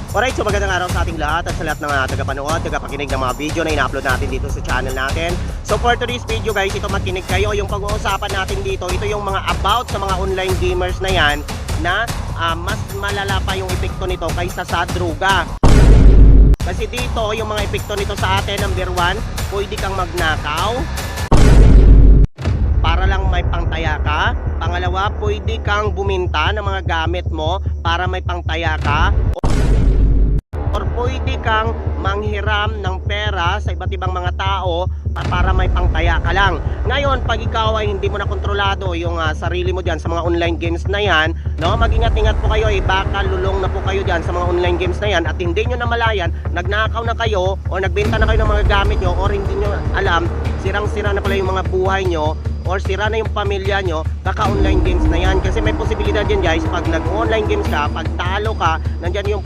Alright, so magandang araw sa ating lahat at sa lahat ng tagapanood, tagapakinig ng mga video na ina-upload natin dito sa channel natin. So for today's video guys, ito makinig kayo. Yung pag-uusapan natin dito, ito yung mga about sa mga online gamers na yan na mas malala pa yung epekto nito kaysa sa droga. Kasi dito, yung mga epekto nito sa atin, number 1, pwede kang magnakaw para lang may pangtaya ka. Pangalawa, pwede kang buminta ng mga gamit mo para may pangtaya ka. Or pwede kang manghiram ng pera sa iba't ibang mga tao para may pangtaya ka lang. Ngayon, pag ikaw ay hindi mo na kontrolado yung sarili mo dyan sa mga online games na yan, no, mag-ingat-ingat po kayo, baka lulong na po kayo dyan sa mga online games na yan at hindi nyo namalayan, nagnakaw na kayo o nagbenta na kayo ng mga gamit nyo or hindi nyo alam, sirang-sira na pala yung mga buhay nyo or sira na yung pamilya nyo, kaka-online games na yan. Kasi may posibilidad yan guys, pag nag-online games ka, pag talo ka, nandyan yung